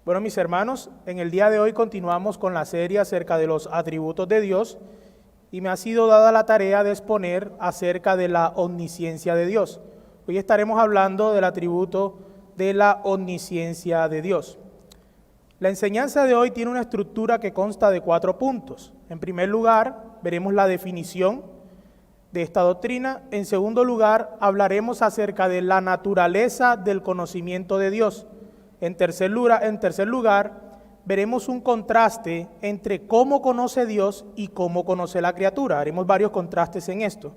Bueno, mis hermanos, en el día de hoy continuamos con la serie acerca de los atributos de Dios y me ha sido dada la tarea de exponer acerca de la omnisciencia de Dios. Hoy estaremos hablando del atributo de la omnisciencia de Dios. La enseñanza de hoy tiene una estructura que consta de 4 puntos. En primer lugar, veremos la definición de esta doctrina. En segundo lugar, hablaremos acerca de la naturaleza del conocimiento de Dios. En tercer lugar, veremos un contraste entre cómo conoce Dios y cómo conoce la criatura. Haremos varios contrastes en esto.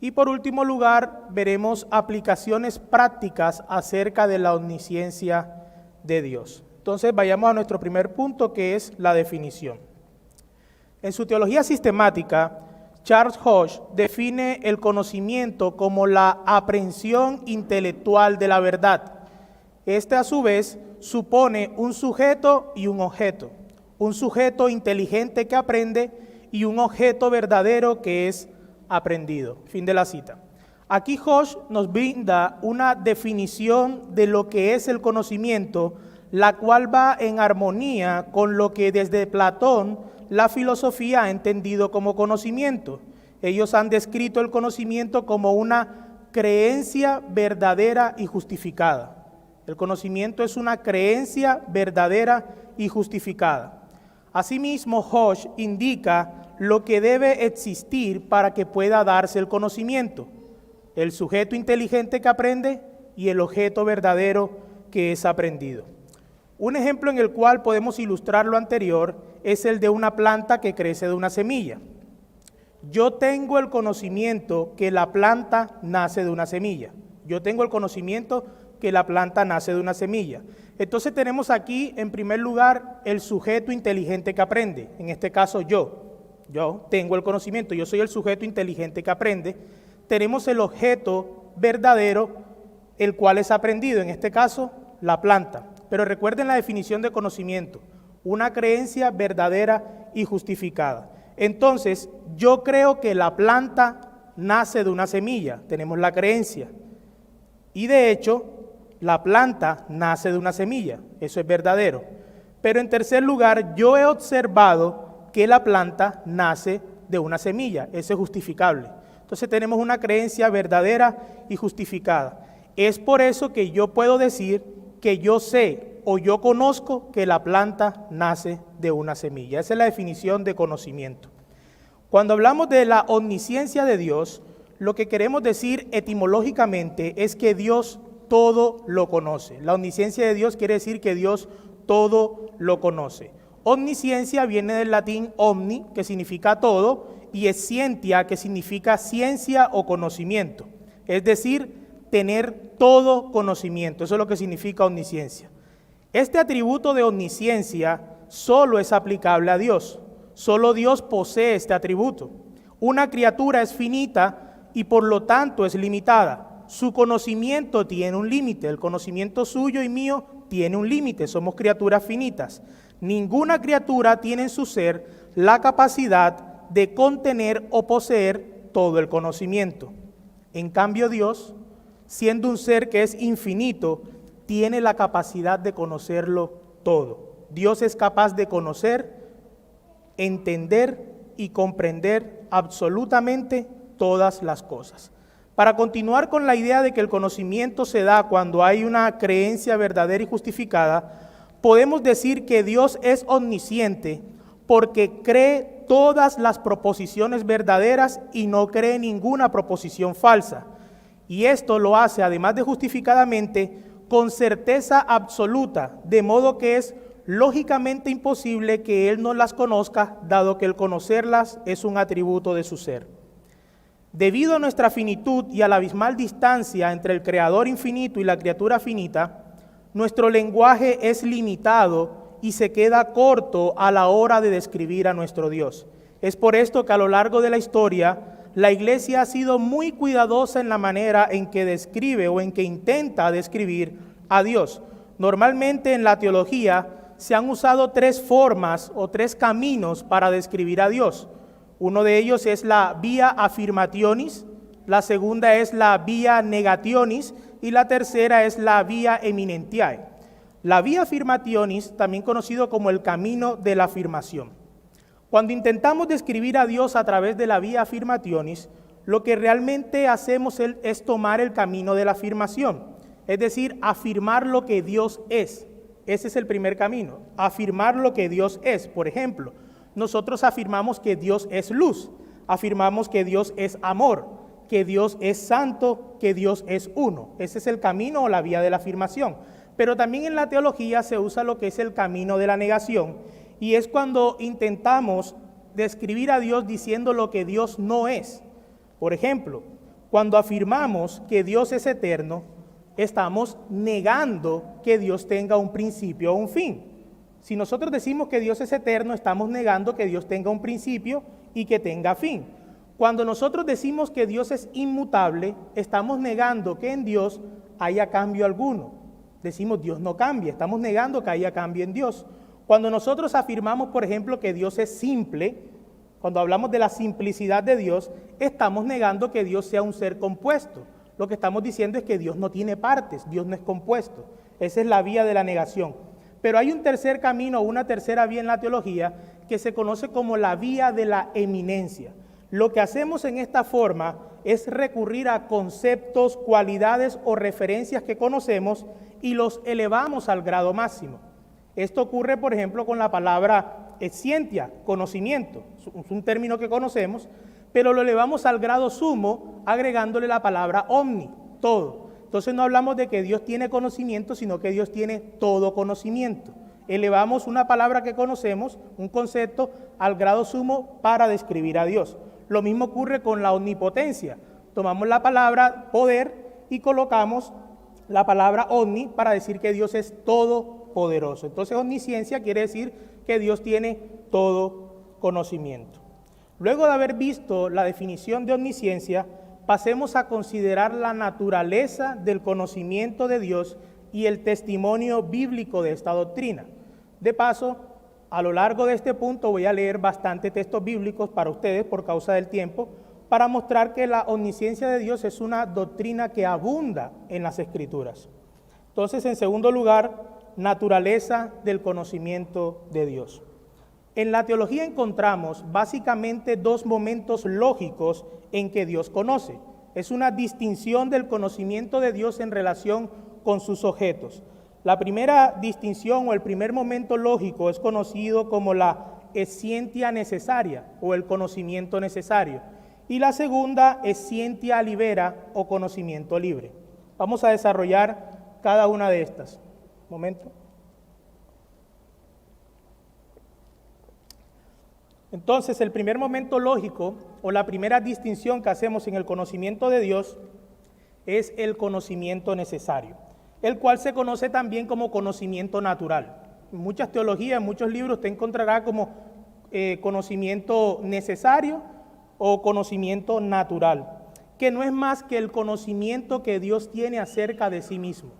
Y por último lugar, veremos aplicaciones prácticas acerca de la omnisciencia de Dios. Entonces, vayamos a nuestro primer punto, que es la definición. En su teología sistemática, Charles Hodge define el conocimiento como la aprehensión intelectual de la verdad. Este, a su vez, supone un sujeto y un objeto. Un sujeto inteligente que aprende y un objeto verdadero que es aprendido. Fin de la cita. Aquí Hodge nos brinda una definición de lo que es el conocimiento, la cual va en armonía con lo que desde Platón la filosofía ha entendido como conocimiento. Ellos han descrito el conocimiento como una creencia verdadera y justificada. El conocimiento es una creencia verdadera y justificada. Asimismo, Hodge indica lo que debe existir para que pueda darse el conocimiento: el sujeto inteligente que aprende y el objeto verdadero que es aprendido. Un ejemplo en el cual podemos ilustrar lo anterior es el de una planta que crece de una semilla. Yo tengo el conocimiento que la planta nace de una semilla. Yo tengo el conocimiento que la planta nace de una semilla. Entonces tenemos aquí, en primer lugar, el sujeto inteligente que aprende. En este caso, yo tengo el conocimiento, yo soy el sujeto inteligente que aprende. Tenemos el objeto verdadero, el cual es aprendido, en este caso, la planta. Pero recuerden la definición de conocimiento: una creencia verdadera y justificada. Entonces, yo creo que la planta nace de una semilla, tenemos la creencia. Y de hecho, la planta nace de una semilla, eso es verdadero. Pero en tercer lugar, yo he observado que la planta nace de una semilla, eso es justificable. Entonces tenemos una creencia verdadera y justificada. Es por eso que yo puedo decir que yo sé o yo conozco que la planta nace de una semilla. Esa es la definición de conocimiento. Cuando hablamos de la omnisciencia de Dios, lo que queremos decir etimológicamente es que Dios todo lo conoce. La omnisciencia de Dios quiere decir que Dios todo lo conoce. Omnisciencia viene del latín omni, que significa todo, y scientia, que significa ciencia o conocimiento. Es decir, tener todo conocimiento. Eso es lo que significa omnisciencia. Este atributo de omnisciencia solo es aplicable a Dios. Solo Dios posee este atributo. Una criatura es finita y por lo tanto es limitada. Su conocimiento tiene un límite, el conocimiento suyo y mío tiene un límite, somos criaturas finitas. Ninguna criatura tiene en su ser la capacidad de contener o poseer todo el conocimiento. En cambio, Dios, siendo un ser que es infinito, tiene la capacidad de conocerlo todo. Dios es capaz de conocer, entender y comprender absolutamente todas las cosas. Para continuar con la idea de que el conocimiento se da cuando hay una creencia verdadera y justificada, podemos decir que Dios es omnisciente porque cree todas las proposiciones verdaderas y no cree ninguna proposición falsa. Y esto lo hace, además de justificadamente, con certeza absoluta, de modo que es lógicamente imposible que Él no las conozca, dado que el conocerlas es un atributo de su ser. Debido a nuestra finitud y a la abismal distancia entre el Creador infinito y la criatura finita, nuestro lenguaje es limitado y se queda corto a la hora de describir a nuestro Dios. Es por esto que a lo largo de la historia, la Iglesia ha sido muy cuidadosa en la manera en que describe o en que intenta describir a Dios. Normalmente en la teología se han usado 3 formas o 3 caminos para describir a Dios. Uno de ellos es la vía affirmationis, la segunda es la vía negationis y la tercera es la vía eminentiae. La vía affirmationis, también conocido como el camino de la afirmación. Cuando intentamos describir a Dios a través de la vía affirmationis, lo que realmente hacemos es tomar el camino de la afirmación, es decir, afirmar lo que Dios es. Ese es el primer camino, afirmar lo que Dios es. Por ejemplo, nosotros afirmamos que Dios es luz, afirmamos que Dios es amor, que Dios es santo, que Dios es uno. Ese es el camino o la vía de la afirmación. Pero también en la teología se usa lo que es el camino de la negación, y es cuando intentamos describir a Dios diciendo lo que Dios no es. Por ejemplo, cuando afirmamos que Dios es eterno, estamos negando que Dios tenga un principio o un fin. Si nosotros decimos que Dios es eterno, estamos negando que Dios tenga un principio y que tenga fin. Cuando nosotros decimos que Dios es inmutable, estamos negando que en Dios haya cambio alguno. Decimos Dios no cambia, estamos negando que haya cambio en Dios. Cuando nosotros afirmamos, por ejemplo, que Dios es simple, cuando hablamos de la simplicidad de Dios, estamos negando que Dios sea un ser compuesto. Lo que estamos diciendo es que Dios no tiene partes, Dios no es compuesto. Esa es la vía de la negación. Pero hay un tercer camino, una tercera vía en la teología, que se conoce como la vía de la eminencia. Lo que hacemos en esta forma es recurrir a conceptos, cualidades o referencias que conocemos y los elevamos al grado máximo. Esto ocurre, por ejemplo, con la palabra scientia, conocimiento. Es un término que conocemos, pero lo elevamos al grado sumo agregándole la palabra omni, todo. Entonces no hablamos de que Dios tiene conocimiento, sino que Dios tiene todo conocimiento. Elevamos una palabra que conocemos, un concepto, al grado sumo para describir a Dios. Lo mismo ocurre con la omnipotencia. Tomamos la palabra poder y colocamos la palabra omni para decir que Dios es todopoderoso. Entonces omnisciencia quiere decir que Dios tiene todo conocimiento. Luego de haber visto la definición de omnisciencia, pasemos a considerar la naturaleza del conocimiento de Dios y el testimonio bíblico de esta doctrina. De paso, a lo largo de este punto voy a leer bastantes textos bíblicos para ustedes por causa del tiempo, para mostrar que la omnisciencia de Dios es una doctrina que abunda en las Escrituras. Entonces, en segundo lugar, naturaleza del conocimiento de Dios. En la teología encontramos básicamente dos momentos lógicos en que Dios conoce. Es una distinción del conocimiento de Dios en relación con sus objetos. La primera distinción o el primer momento lógico es conocido como la scientia necesaria o el conocimiento necesario. Y la segunda es scientia libera o conocimiento libre. Vamos a desarrollar cada una de estas. Un momento. Entonces, el primer momento lógico o la primera distinción que hacemos en el conocimiento de Dios es el conocimiento necesario, el cual se conoce también como conocimiento natural. En muchas teologías, en muchos libros, te encontrará como conocimiento necesario o conocimiento natural, que no es más que el conocimiento que Dios tiene acerca de sí mismo.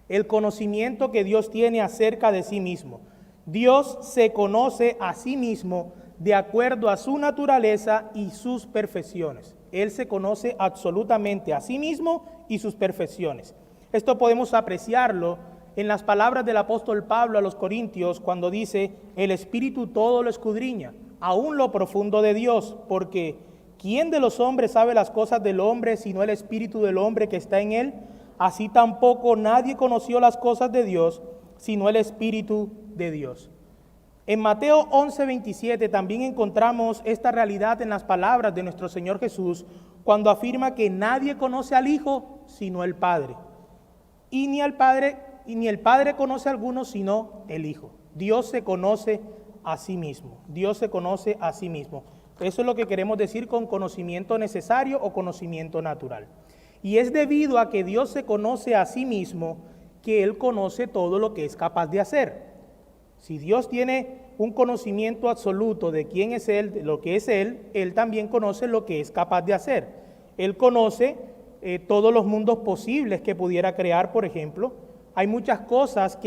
El conocimiento que Dios tiene acerca de sí mismo. Dios se conoce a sí mismo de acuerdo a su naturaleza y sus perfecciones. Él se conoce absolutamente a sí mismo y sus perfecciones. Esto podemos apreciarlo en las palabras del apóstol Pablo a los Corintios cuando dice, el Espíritu todo lo escudriña, aún lo profundo de Dios, porque ¿quién de los hombres sabe las cosas del hombre sino el Espíritu del hombre que está en él? Así tampoco nadie conoció las cosas de Dios sino el Espíritu de Dios. En Mateo 11:27 también encontramos esta realidad en las palabras de nuestro Señor Jesús cuando afirma que nadie conoce al Hijo sino el Padre. Y ni el Padre conoce a alguno sino el Hijo. Dios se conoce a sí mismo. Dios se conoce a sí mismo. Eso es lo que queremos decir con conocimiento necesario o conocimiento natural. Y es debido a que Dios se conoce a sí mismo que Él conoce todo lo que es capaz de hacer. Si Dios tiene un conocimiento absoluto de quién es Él, de lo que es Él también conoce lo que es capaz de hacer. Él conoce todos los mundos posibles que pudiera crear, por ejemplo. Hay muchas cosas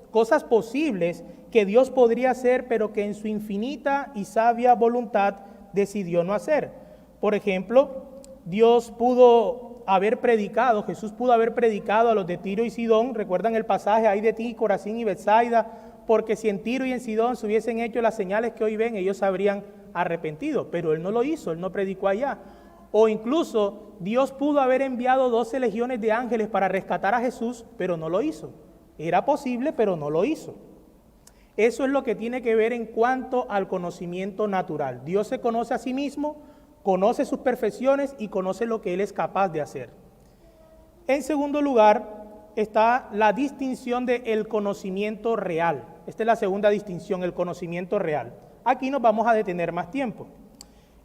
cosas posibles que Dios podría hacer, pero que en su infinita y sabia voluntad decidió no hacer. Por ejemplo, Dios pudo haber predicado, Jesús pudo haber predicado a los de Tiro y Sidón. ¿Recuerdan el pasaje? Ay de ti, Corazín y Betsaida, porque si en Tiro y en Sidón se hubiesen hecho las señales que hoy ven, ellos se habrían arrepentido. Pero él no lo hizo, él no predicó allá. O incluso Dios pudo haber enviado 12 legiones de ángeles para rescatar a Jesús, pero no lo hizo. Era posible, pero no lo hizo. Eso es lo que tiene que ver en cuanto al conocimiento natural. Dios se conoce a sí mismo, conoce sus perfecciones y conoce lo que Él es capaz de hacer. En segundo lugar, está la distinción del conocimiento real. Esta es la segunda distinción, el conocimiento real. Aquí nos vamos a detener más tiempo.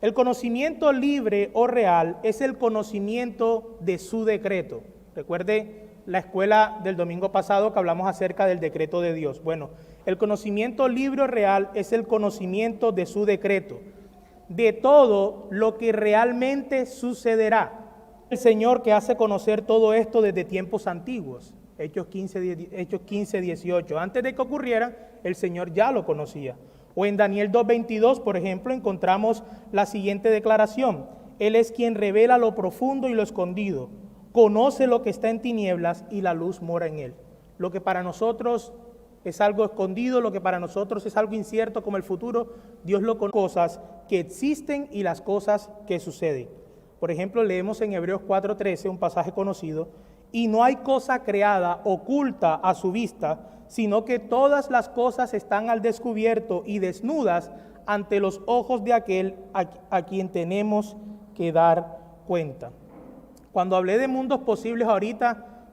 El conocimiento libre o real es el conocimiento de su decreto. Recuerde la escuela del domingo pasado que hablamos acerca del decreto de Dios. Bueno, el conocimiento libre o real es el conocimiento de su decreto, de todo lo que realmente sucederá. El Señor que hace conocer todo esto desde tiempos antiguos, Hechos 15, 18. Antes de que ocurrieran, el Señor ya lo conocía. O en Daniel 2:22, por ejemplo, encontramos la siguiente declaración: Él es quien revela lo profundo y lo escondido, conoce lo que está en tinieblas y la luz mora en él. Lo que para nosotros es algo escondido, lo que para nosotros es algo incierto como el futuro, Dios lo conoce. Cosas que existen y las cosas que suceden. Por ejemplo, leemos en Hebreos 4:13, un pasaje conocido: y no hay cosa creada oculta a su vista, sino que todas las cosas están al descubierto y desnudas ante los ojos de aquel a quien tenemos que dar cuenta. Cuando hablé de mundos posibles ahorita,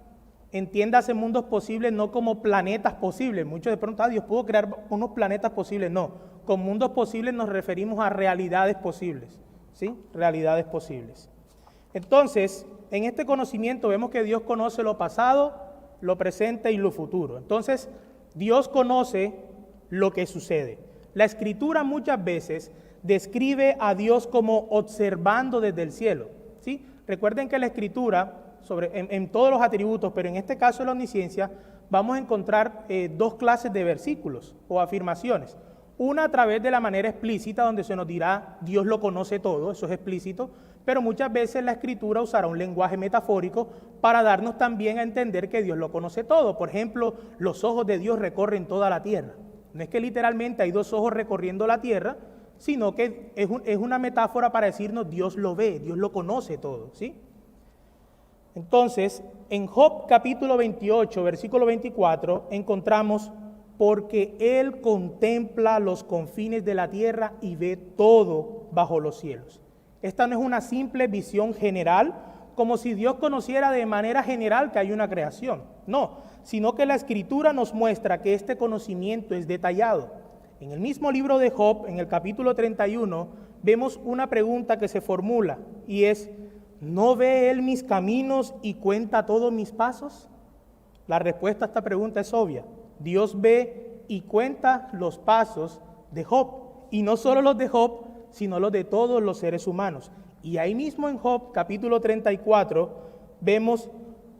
entiéndase mundos posibles no como planetas posibles. Muchos de pronto, Dios pudo crear unos planetas posibles. No, con mundos posibles nos referimos a realidades posibles, ¿sí? Realidades posibles. Entonces, en este conocimiento vemos que Dios conoce lo pasado, lo presente y lo futuro. Entonces, Dios conoce lo que sucede. La Escritura muchas veces describe a Dios como observando desde el cielo, ¿sí? Recuerden que la Escritura, en todos los atributos, pero en este caso de la omnisciencia, vamos a encontrar dos clases de versículos o afirmaciones. Una a través de la manera explícita, donde se nos dirá Dios lo conoce todo, eso es explícito, pero muchas veces la Escritura usará un lenguaje metafórico para darnos también a entender que Dios lo conoce todo. Por ejemplo, los ojos de Dios recorren toda la tierra. No es que literalmente hay dos ojos recorriendo la tierra, sino que es una metáfora para decirnos Dios lo ve, Dios lo conoce todo, ¿sí? Entonces, en Job capítulo 28, versículo 24, encontramos: porque Él contempla los confines de la tierra y ve todo bajo los cielos. Esta no es una simple visión general, como si Dios conociera de manera general que hay una creación. No, sino que la Escritura nos muestra que este conocimiento es detallado. En el mismo libro de Job, en el capítulo 31, vemos una pregunta que se formula y es: ¿no ve Él mis caminos y cuenta todos mis pasos? La respuesta a esta pregunta es obvia. Dios ve y cuenta los pasos de Job, y no solo los de Job, sino los de todos los seres humanos. Y ahí mismo en Job, capítulo 34, vemos: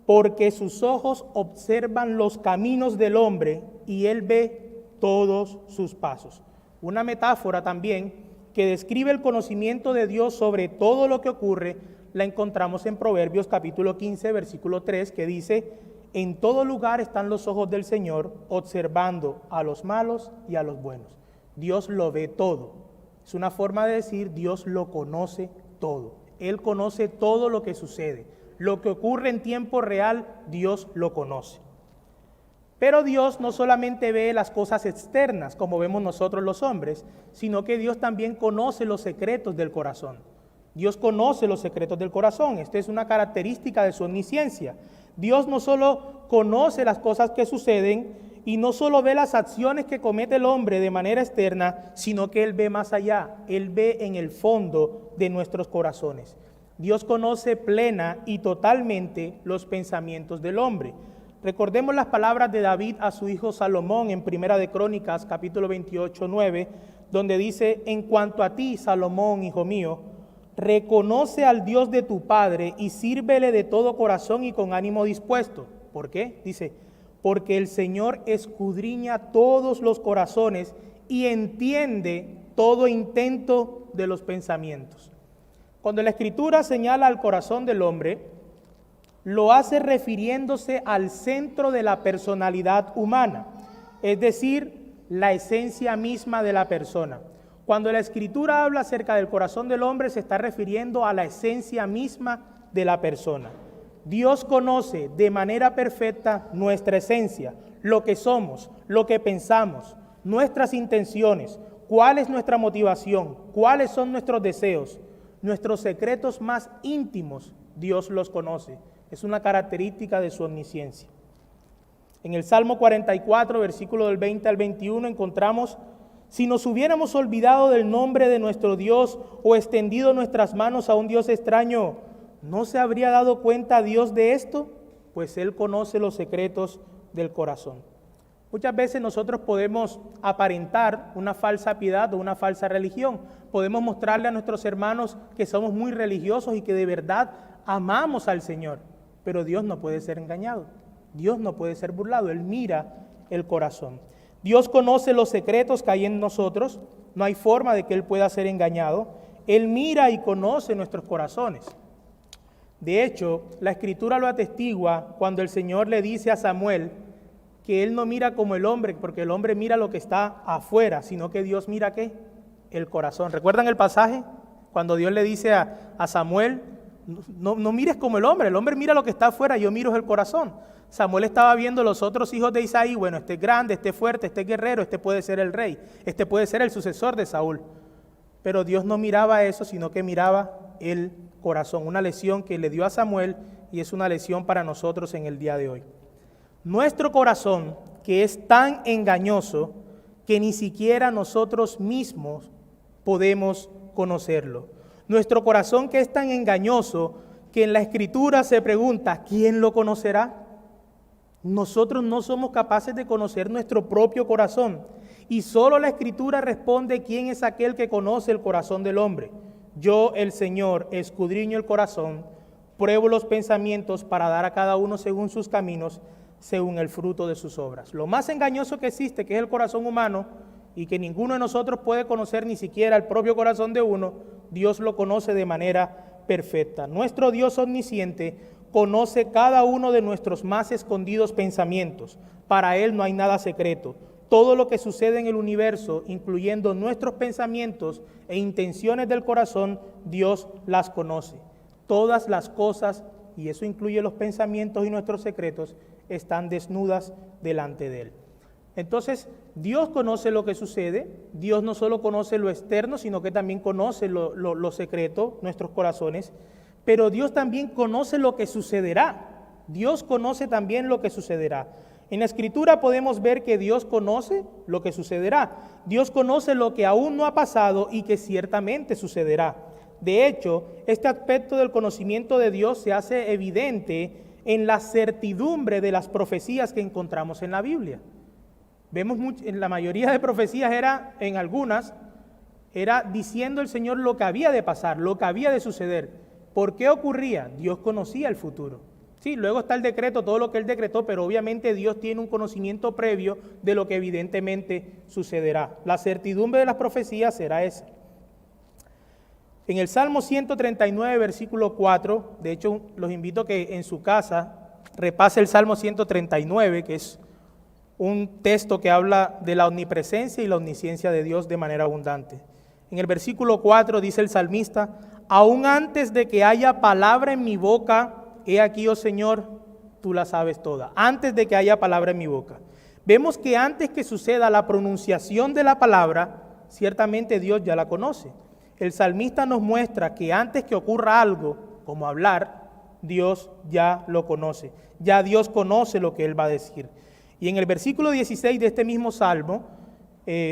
porque sus ojos observan los caminos del hombre, y Él ve todos sus pasos. Una metáfora también que describe el conocimiento de Dios sobre todo lo que ocurre, la encontramos en Proverbios capítulo 15, versículo 3, que dice: en todo lugar están los ojos del Señor, observando a los malos y a los buenos. Dios lo ve todo. Es una forma de decir Dios lo conoce todo. Él conoce todo lo que sucede. Lo que ocurre en tiempo real, Dios lo conoce. Pero Dios no solamente ve las cosas externas, como vemos nosotros los hombres, sino que Dios también conoce los secretos del corazón. Dios conoce los secretos del corazón. Esta es una característica de su omnisciencia. Dios no solo conoce las cosas que suceden y no solo ve las acciones que comete el hombre de manera externa, sino que Él ve más allá. Él ve en el fondo de nuestros corazones. Dios conoce plena y totalmente los pensamientos del hombre. Recordemos las palabras de David a su hijo Salomón en Primera de Crónicas, capítulo 28, 9, donde dice: en cuanto a ti, Salomón, hijo mío, reconoce al Dios de tu padre y sírvele de todo corazón y con ánimo dispuesto. ¿Por qué? Dice: porque el Señor escudriña todos los corazones y entiende todo intento de los pensamientos. Cuando la Escritura señala al corazón del hombre, lo hace refiriéndose al centro de la personalidad humana, es decir, la esencia misma de la persona. Cuando la Escritura habla acerca del corazón del hombre, se está refiriendo a la esencia misma de la persona. Dios conoce de manera perfecta nuestra esencia, lo que somos, lo que pensamos, nuestras intenciones, cuál es nuestra motivación, cuáles son nuestros deseos, nuestros secretos más íntimos, Dios los conoce. Es una característica de su omnisciencia. En el Salmo 44, versículo del 20 al 21, encontramos: si nos hubiéramos olvidado del nombre de nuestro Dios o extendido nuestras manos a un Dios extraño, ¿no se habría dado cuenta Dios de esto? Pues Él conoce los secretos del corazón. Muchas veces nosotros podemos aparentar una falsa piedad o una falsa religión. Podemos mostrarle a nuestros hermanos que somos muy religiosos y que de verdad amamos al Señor. Pero Dios no puede ser engañado. Dios no puede ser burlado. Él mira el corazón. Dios conoce los secretos que hay en nosotros. No hay forma de que Él pueda ser engañado. Él mira y conoce nuestros corazones. De hecho, la Escritura lo atestigua cuando el Señor le dice a Samuel que Él no mira como el hombre, porque el hombre mira lo que está afuera, sino que Dios mira ¿qué? El corazón. ¿Recuerdan el pasaje? Cuando Dios le dice a Samuel, no mires como el hombre mira lo que está afuera, yo miro el corazón. Samuel estaba viendo los otros hijos de Isaí, bueno, este es grande, este es fuerte, este es guerrero, este puede ser el rey, este puede ser el sucesor de Saúl. Pero Dios no miraba eso, sino que miraba el corazón, una lección que le dio a Samuel y es una lección para nosotros en el día de hoy. Nuestro corazón, que es tan engañoso que ni siquiera nosotros mismos podemos conocerlo. Nuestro corazón, que es tan engañoso que en la Escritura se pregunta, ¿quién lo conocerá? Nosotros no somos capaces de conocer nuestro propio corazón y solo la Escritura responde quién es aquel que conoce el corazón del hombre. Yo, el Señor, escudriño el corazón, pruebo los pensamientos para dar a cada uno según sus caminos, según el fruto de sus obras. Lo más engañoso que existe, que es el corazón humano, y que ninguno de nosotros puede conocer, ni siquiera el propio corazón de uno, Dios lo conoce de manera perfecta. Nuestro Dios omnisciente conoce cada uno de nuestros más escondidos pensamientos. Para Él no hay nada secreto. Todo lo que sucede en el universo, incluyendo nuestros pensamientos e intenciones del corazón, Dios las conoce. Todas las cosas, y eso incluye los pensamientos y nuestros secretos, están desnudas delante de Él. Entonces, Dios conoce lo que sucede. Dios no solo conoce lo externo, sino que también conoce lo secreto, nuestros corazones. Pero Dios también conoce lo que sucederá. Dios conoce también lo que sucederá. En la Escritura podemos ver que Dios conoce lo que sucederá. Dios conoce lo que aún no ha pasado y que ciertamente sucederá. De hecho, este aspecto del conocimiento de Dios se hace evidente en la certidumbre de las profecías que encontramos en la Biblia. Vemos en la mayoría de profecías en algunas, era diciendo el Señor lo que había de pasar, lo que había de suceder. ¿Por qué ocurría? Dios conocía el futuro. Sí, luego está el decreto, todo lo que Él decretó, pero obviamente Dios tiene un conocimiento previo de lo que evidentemente sucederá. La certidumbre de las profecías será esa. En el Salmo 139, versículo 4, de hecho los invito a que en su casa repase el Salmo 139, que es un texto que habla de la omnipresencia y la omnisciencia de Dios de manera abundante. En el versículo 4 dice el salmista: aún antes de que haya palabra en mi boca, he aquí, oh Señor, tú la sabes toda. Antes de que haya palabra en mi boca. Vemos que antes que suceda la pronunciación de la palabra, ciertamente Dios ya la conoce. El salmista nos muestra que antes que ocurra algo, como hablar, Dios ya lo conoce. Ya Dios conoce lo que Él va a decir. Y en el versículo 16 de este mismo Salmo,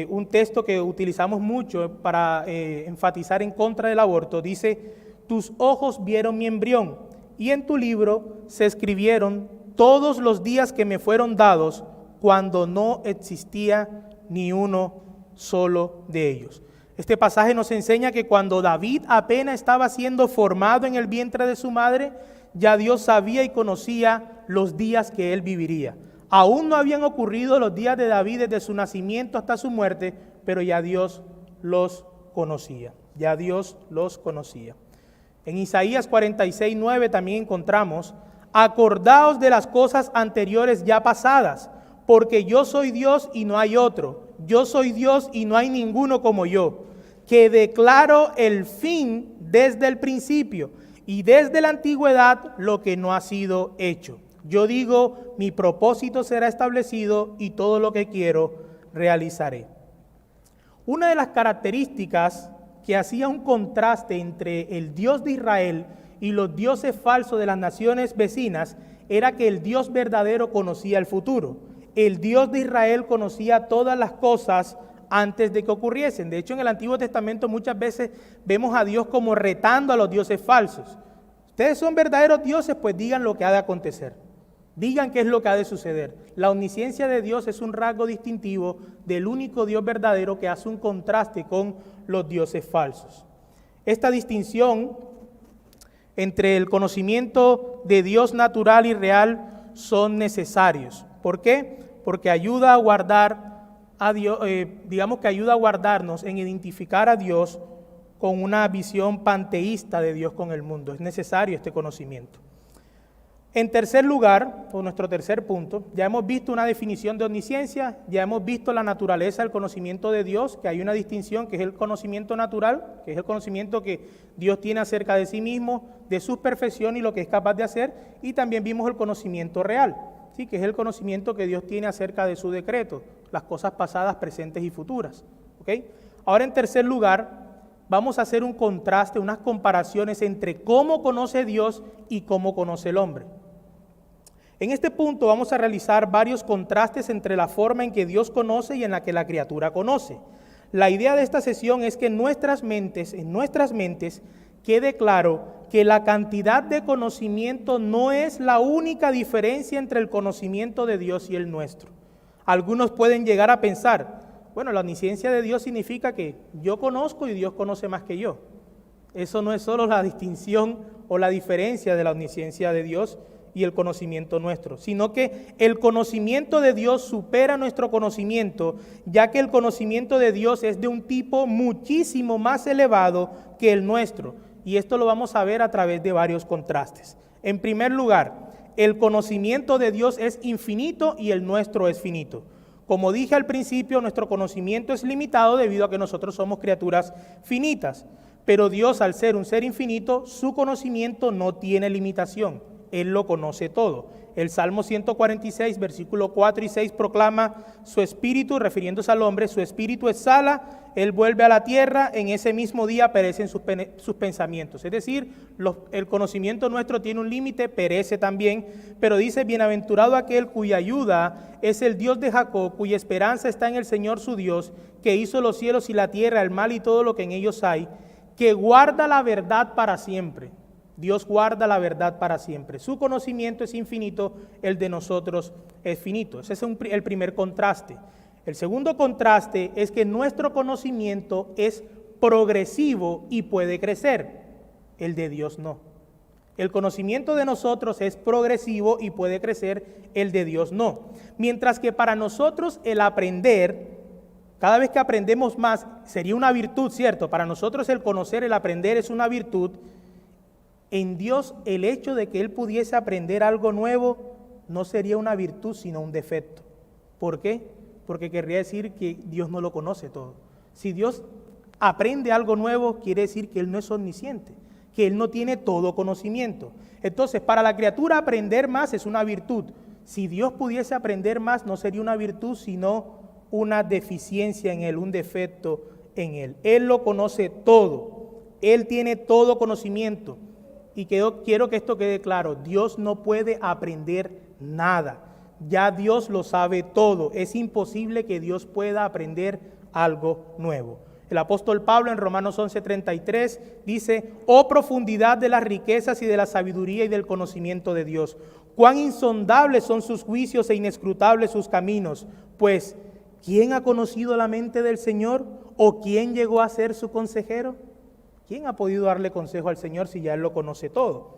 un texto que utilizamos mucho para enfatizar en contra del aborto, dice: tus ojos vieron mi embrión, y en tu libro se escribieron todos los días que me fueron dados, cuando no existía ni uno solo de ellos. Este pasaje nos enseña que cuando David apenas estaba siendo formado en el vientre de su madre, ya Dios sabía y conocía los días que él viviría. Aún no habían ocurrido los días de David desde su nacimiento hasta su muerte, pero ya Dios los conocía. Ya Dios los conocía. En Isaías 46:9 también encontramos: Acordaos de las cosas anteriores ya pasadas, porque yo soy Dios y no hay otro. Yo soy Dios y no hay ninguno como yo, que declaro el fin desde el principio y desde la antigüedad lo que no ha sido hecho. Yo digo, mi propósito será establecido y todo lo que quiero realizaré. Una de las características que hacía un contraste entre el Dios de Israel y los dioses falsos de las naciones vecinas era que el Dios verdadero conocía el futuro. El Dios de Israel conocía todas las cosas antes de que ocurriesen. De hecho, en el Antiguo Testamento muchas veces vemos a Dios como retando a los dioses falsos. Ustedes son verdaderos dioses, pues digan lo que ha de acontecer. Digan qué es lo que ha de suceder. La omnisciencia de Dios es un rasgo distintivo del único Dios verdadero que hace un contraste con los dioses falsos. Esta distinción entre el conocimiento de Dios natural y real son necesarios. ¿Por qué? Porque ayuda a guardar a Dios, que ayuda a guardarnos en identificar a Dios con una visión panteísta de Dios con el mundo. Es necesario este conocimiento. En tercer lugar, o nuestro tercer punto, ya hemos visto una definición de omnisciencia, ya hemos visto la naturaleza del conocimiento de Dios, que hay una distinción que es el conocimiento natural, que es el conocimiento que Dios tiene acerca de sí mismo, de su perfección y lo que es capaz de hacer, y también vimos el conocimiento real, ¿sí? Que es el conocimiento que Dios tiene acerca de su decreto, las cosas pasadas, presentes y futuras. ¿Okay? Ahora, en tercer lugar, vamos a hacer un contraste, unas comparaciones entre cómo conoce Dios y cómo conoce el hombre. En este punto vamos a realizar varios contrastes entre la forma en que Dios conoce y en la que la criatura conoce. La idea de esta sesión es que en nuestras mentes quede claro que la cantidad de conocimiento no es la única diferencia entre el conocimiento de Dios y el nuestro. Algunos pueden llegar a pensar, bueno, la omnisciencia de Dios significa que yo conozco y Dios conoce más que yo. Eso no es solo la distinción o la diferencia de la omnisciencia de Dios y el conocimiento nuestro, sino que el conocimiento de Dios supera nuestro conocimiento, ya que el conocimiento de Dios es de un tipo muchísimo más elevado que el nuestro, y esto lo vamos a ver a través de varios contrastes. En primer lugar, el conocimiento de Dios es infinito y el nuestro es finito. Como dije al principio, nuestro conocimiento es limitado debido a que nosotros somos criaturas finitas, pero Dios, al ser un ser infinito, su conocimiento no tiene limitación. Él lo conoce todo. El Salmo 146, versículo 4 y 6 proclama su espíritu, refiriéndose al hombre, su espíritu exhala, él vuelve a la tierra, en ese mismo día perecen sus pensamientos. Es decir, el conocimiento nuestro tiene un límite, perece también, pero dice, bienaventurado aquel cuya ayuda es el Dios de Jacob, cuya esperanza está en el Señor su Dios, que hizo los cielos y la tierra, el mar y todo lo que en ellos hay, que guarda la verdad para siempre. Dios guarda la verdad para siempre. Su conocimiento es infinito, el de nosotros es finito. Ese es el primer contraste. El segundo contraste es que nuestro conocimiento es progresivo y puede crecer. El de Dios no. El conocimiento de nosotros es progresivo y puede crecer, el de Dios no. Mientras que para nosotros el aprender, cada vez que aprendemos más, sería una virtud, ¿cierto? Para nosotros el conocer, el aprender es una virtud. En Dios, el hecho de que Él pudiese aprender algo nuevo no sería una virtud, sino un defecto. ¿Por qué? Porque querría decir que Dios no lo conoce todo. Si Dios aprende algo nuevo, quiere decir que Él no es omnisciente, que Él no tiene todo conocimiento. Entonces, para la criatura aprender más es una virtud. Si Dios pudiese aprender más, no sería una virtud, sino una deficiencia en Él, un defecto en Él. Él lo conoce todo. Él tiene todo conocimiento. Y quiero que esto quede claro, Dios no puede aprender nada, ya Dios lo sabe todo, es imposible que Dios pueda aprender algo nuevo. El apóstol Pablo en Romanos 11:33 dice, oh profundidad de las riquezas y de la sabiduría y del conocimiento de Dios, cuán insondables son sus juicios e inescrutables sus caminos, pues ¿quién ha conocido la mente del Señor o quién llegó a ser su consejero? ¿Quién ha podido darle consejo al Señor si ya Él lo conoce todo?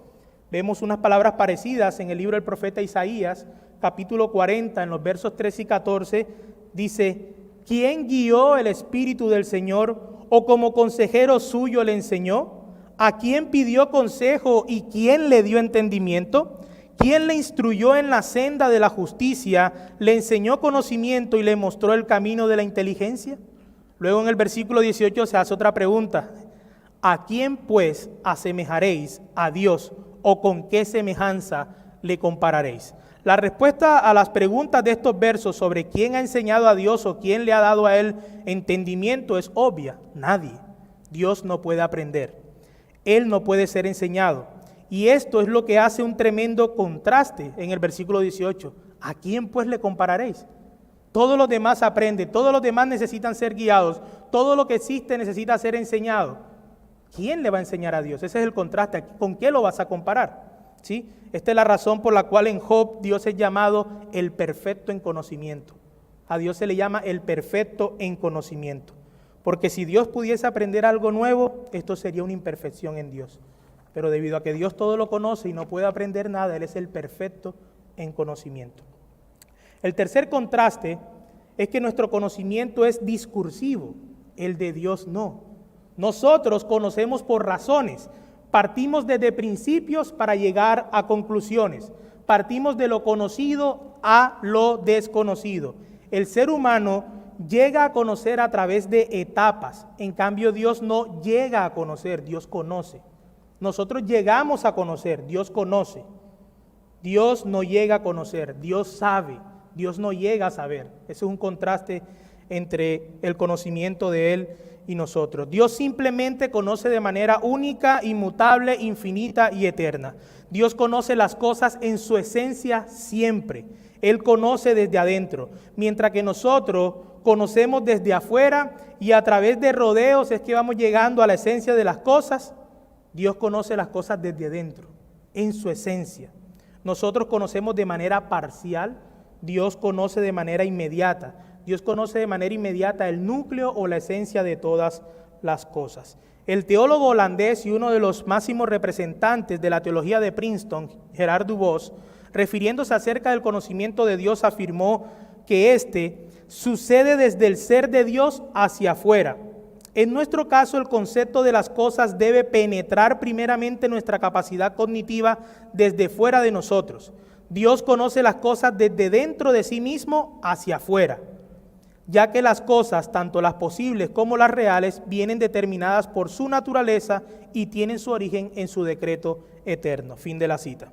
Vemos unas palabras parecidas en el libro del profeta Isaías, capítulo 40, en los versos 13 y 14, dice, ¿quién guió el Espíritu del Señor o como consejero suyo le enseñó? ¿A quién pidió consejo y quién le dio entendimiento? ¿Quién le instruyó en la senda de la justicia, le enseñó conocimiento y le mostró el camino de la inteligencia? Luego en el versículo 18 se hace otra pregunta. ¿A quién pues asemejaréis a Dios o con qué semejanza le compararéis? La respuesta a las preguntas de estos versos sobre quién ha enseñado a Dios o quién le ha dado a él entendimiento es obvia. Nadie. Dios no puede aprender. Él no puede ser enseñado. Y esto es lo que hace un tremendo contraste en el versículo 18. ¿A quién pues le compararéis? Todos los demás aprenden, todos los demás necesitan ser guiados, todo lo que existe necesita ser enseñado. ¿Quién le va a enseñar a Dios? Ese es el contraste. ¿Con qué lo vas a comparar? ¿Sí? Esta es la razón por la cual en Job Dios es llamado el perfecto en conocimiento. A Dios se le llama el perfecto en conocimiento. Porque si Dios pudiese aprender algo nuevo, esto sería una imperfección en Dios. Pero debido a que Dios todo lo conoce y no puede aprender nada, Él es el perfecto en conocimiento. El tercer contraste es que nuestro conocimiento es discursivo, el de Dios no. Nosotros conocemos por razones, partimos desde principios para llegar a conclusiones, partimos de lo conocido a lo desconocido. El ser humano llega a conocer a través de etapas, en cambio Dios no llega a conocer, Dios conoce. Nosotros llegamos a conocer, Dios conoce. Dios no llega a conocer, Dios sabe, Dios no llega a saber. Ese es un contraste entre el conocimiento de Él y nosotros. Dios simplemente conoce de manera única, inmutable, infinita y eterna. Dios conoce las cosas en su esencia siempre. Él conoce desde adentro, mientras que nosotros conocemos desde afuera y a través de rodeos es que vamos llegando a la esencia de las cosas. Dios conoce las cosas desde adentro, en su esencia. Nosotros conocemos de manera parcial, Dios conoce de manera inmediata. Dios conoce de manera inmediata el núcleo o la esencia de todas las cosas. El teólogo holandés y uno de los máximos representantes de la teología de Princeton, Gerard Dubos, refiriéndose acerca del conocimiento de Dios, afirmó que éste sucede desde el ser de Dios hacia afuera. En nuestro caso, el concepto de las cosas debe penetrar primeramente nuestra capacidad cognitiva desde fuera de nosotros. Dios conoce las cosas desde dentro de sí mismo hacia afuera, ya que las cosas, tanto las posibles como las reales, vienen determinadas por su naturaleza y tienen su origen en su decreto eterno. Fin de la cita.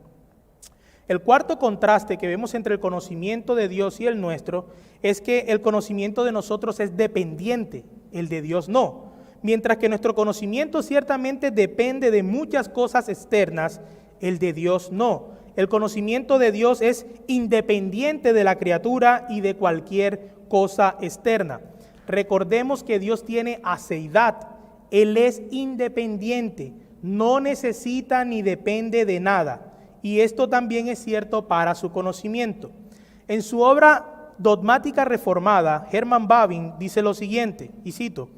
El cuarto contraste que vemos entre el conocimiento de Dios y el nuestro es que el conocimiento de nosotros es dependiente, el de Dios no. Mientras que nuestro conocimiento ciertamente depende de muchas cosas externas, el de Dios no. El conocimiento de Dios es independiente de la criatura y de cualquier cosa externa. Recordemos que Dios tiene aceidad, Él es independiente, no necesita ni depende de nada. Y esto también es cierto para su conocimiento. En su obra Dogmática Reformada, Herman Bavinck dice lo siguiente, y cito: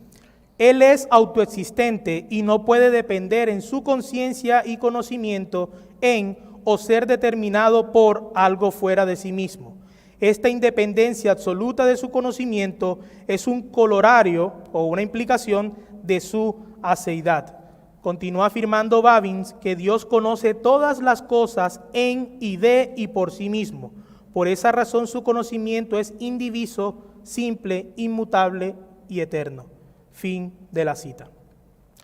Él es autoexistente y no puede depender en su conciencia y conocimiento en o ser determinado por algo fuera de sí mismo. Esta independencia absoluta de su conocimiento es un colorario o una implicación de su aceidad. Continúa afirmando Bavinck que Dios conoce todas las cosas en y de y por sí mismo. Por esa razón su conocimiento es indiviso, simple, inmutable y eterno. Fin de la cita.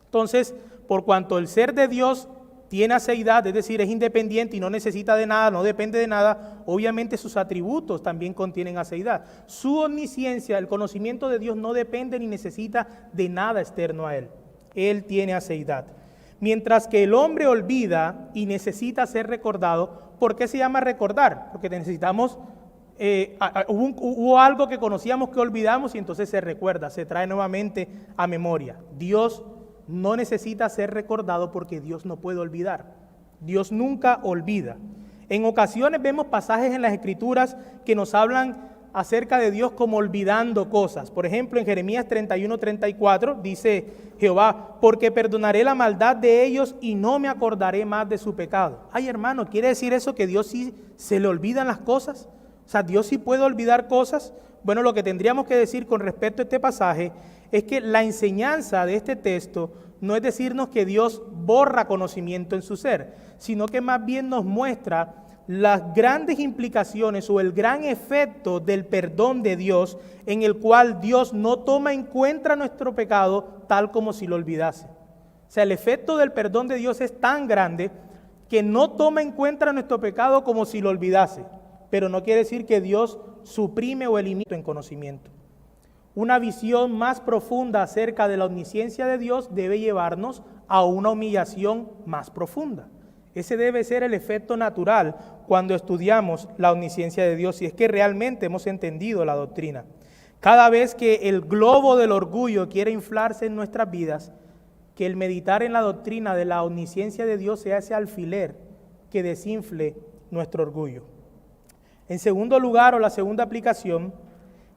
Entonces, por cuanto el ser de Dios tiene aceidad, es decir, es independiente y no necesita de nada, no depende de nada, obviamente sus atributos también contienen aceidad. Su omnisciencia, el conocimiento de Dios no depende ni necesita de nada externo a Él. Él tiene aceidad. Mientras que el hombre olvida y necesita ser recordado. ¿Por qué se llama recordar? Porque necesitamos, hubo algo que conocíamos que olvidamos y entonces se recuerda, se trae nuevamente a memoria. Dios no necesita ser recordado porque Dios no puede olvidar. Dios nunca olvida. En ocasiones vemos pasajes en las Escrituras que nos hablan acerca de Dios como olvidando cosas. Por ejemplo, en Jeremías 31:34 dice Jehová: porque perdonaré la maldad de ellos y no me acordaré más de su pecado. Ay, hermano, ¿quiere decir eso que Dios sí se le olvidan las cosas? O sea, ¿Dios sí puede olvidar cosas? Bueno, lo que tendríamos que decir con respecto a este pasaje es que la enseñanza de este texto no es decirnos que Dios borra conocimiento en su ser, sino que más bien nos muestra las grandes implicaciones o el gran efecto del perdón de Dios, en el cual Dios no toma en cuenta nuestro pecado tal como si lo olvidase. O sea, el efecto del perdón de Dios es tan grande que no toma en cuenta nuestro pecado como si lo olvidase, pero no quiere decir que Dios suprime o elimina en conocimiento. Una visión más profunda acerca de la omnisciencia de Dios debe llevarnos a una humillación más profunda. Ese debe ser el efecto natural cuando estudiamos la omnisciencia de Dios, si es que realmente hemos entendido la doctrina. Cada vez que el globo del orgullo quiere inflarse en nuestras vidas, que el meditar en la doctrina de la omnisciencia de Dios sea ese alfiler que desinfle nuestro orgullo. En segundo lugar, o la segunda aplicación,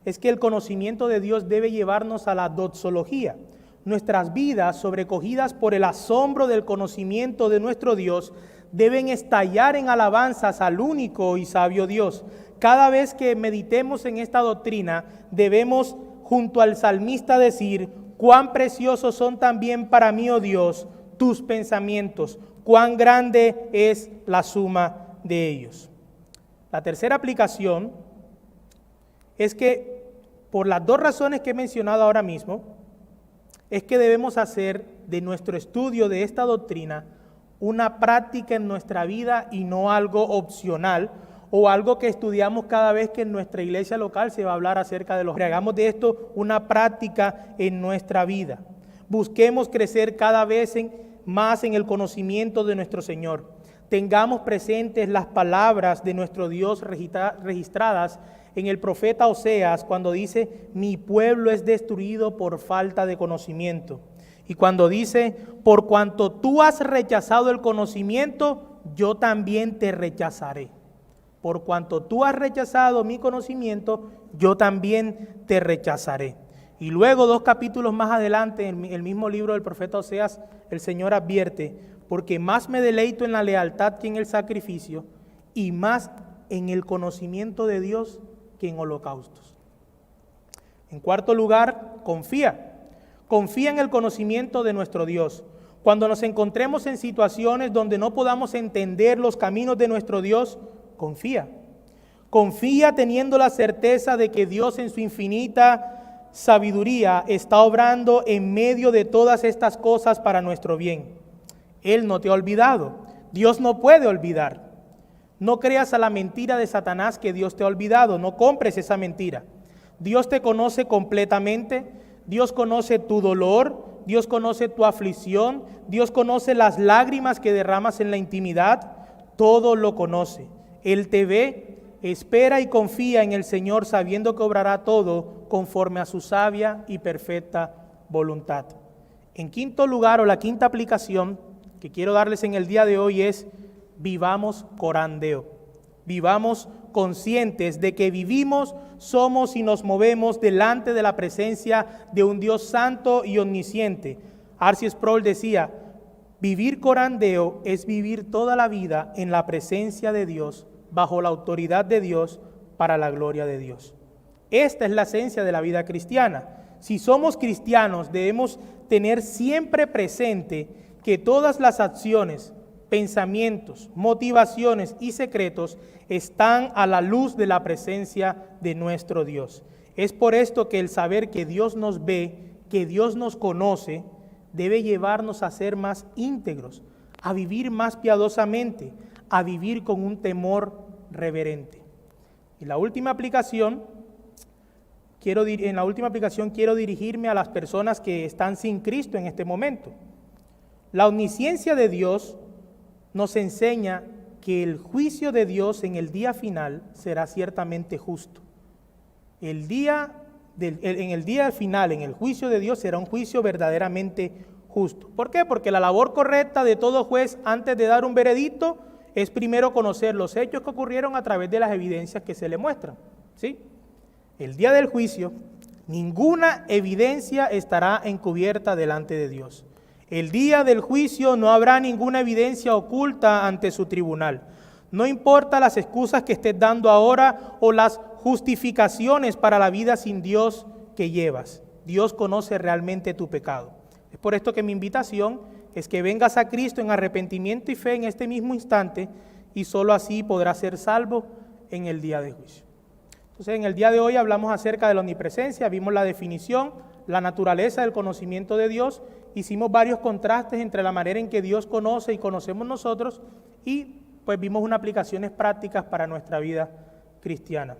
es que el conocimiento de Dios debe llevarnos a la doxología. Nuestras vidas, sobrecogidas por el asombro del conocimiento de nuestro Dios, deben estallar en alabanzas al único y sabio Dios. Cada vez que meditemos en esta doctrina, debemos, junto al salmista, decir: cuán preciosos son también para mí, oh Dios, tus pensamientos, cuán grande es la suma de ellos. La tercera aplicación es que, por las dos razones que he mencionado ahora mismo, es que debemos hacer de nuestro estudio de esta doctrina una práctica en nuestra vida y no algo opcional o algo que estudiamos cada vez que en nuestra iglesia local se va a hablar acerca de los... Hagamos de esto una práctica en nuestra vida. Busquemos crecer cada vez más en el conocimiento de nuestro Señor. Tengamos presentes las palabras de nuestro Dios registradas en el profeta Oseas cuando dice: mi pueblo es destruido por falta de conocimiento. Y cuando dice: por cuanto tú has rechazado el conocimiento, yo también te rechazaré. Por cuanto tú has rechazado mi conocimiento, yo también te rechazaré. Y luego, 2 capítulos más adelante, en el mismo libro del profeta Oseas, el Señor advierte: porque más me deleito en la lealtad que en el sacrificio, y más en el conocimiento de Dios que en holocaustos. En cuarto lugar, confía. Confía en el conocimiento de nuestro Dios. Cuando nos encontremos en situaciones donde no podamos entender los caminos de nuestro Dios, confía. Confía teniendo la certeza de que Dios en su infinita sabiduría está obrando en medio de todas estas cosas para nuestro bien. Él no te ha olvidado. Dios no puede olvidar. No creas a la mentira de Satanás que Dios te ha olvidado. No compres esa mentira. Dios te conoce completamente. Dios conoce tu dolor. Dios conoce tu aflicción. Dios conoce las lágrimas que derramas en la intimidad. Todo lo conoce. Él te ve, espera y confía en el Señor, sabiendo que obrará todo conforme a su sabia y perfecta voluntad. En quinto lugar, o la quinta aplicación que quiero darles en el día de hoy es: vivamos corandeo. Vivamos conscientes de que vivimos, somos y nos movemos delante de la presencia de un Dios santo y omnisciente. R.C. Sproul decía: vivir corandeo es vivir toda la vida en la presencia de Dios, bajo la autoridad de Dios, para la gloria de Dios. Esta es la esencia de la vida cristiana. Si somos cristianos, debemos tener siempre presente que todas las acciones, pensamientos, motivaciones y secretos están a la luz de la presencia de nuestro Dios. Es por esto que el saber que Dios nos ve, que Dios nos conoce, debe llevarnos a ser más íntegros, a vivir más piadosamente, a vivir con un temor reverente. Y la última aplicación, quiero dirigirme a las personas que están sin Cristo en este momento. La omnisciencia de Dios nos enseña que el juicio de Dios en el día final será ciertamente justo. En el día final, en el juicio de Dios, será un juicio verdaderamente justo. ¿Por qué? Porque la labor correcta de todo juez antes de dar un veredicto es primero conocer los hechos que ocurrieron a través de las evidencias que se le muestran, ¿sí? El día del juicio, ninguna evidencia estará encubierta delante de Dios. El día del juicio no habrá ninguna evidencia oculta ante su tribunal. No importa las excusas que estés dando ahora o las justificaciones para la vida sin Dios que llevas. Dios conoce realmente tu pecado. Es por esto que mi invitación es que vengas a Cristo en arrepentimiento y fe en este mismo instante y solo así podrá ser salvo en el día de juicio. Entonces, en el día de hoy hablamos acerca de la omnipresencia, vimos la definición, la naturaleza del conocimiento de Dios, hicimos varios contrastes entre la manera en que Dios conoce y conocemos nosotros y pues vimos unas aplicaciones prácticas para nuestra vida cristiana.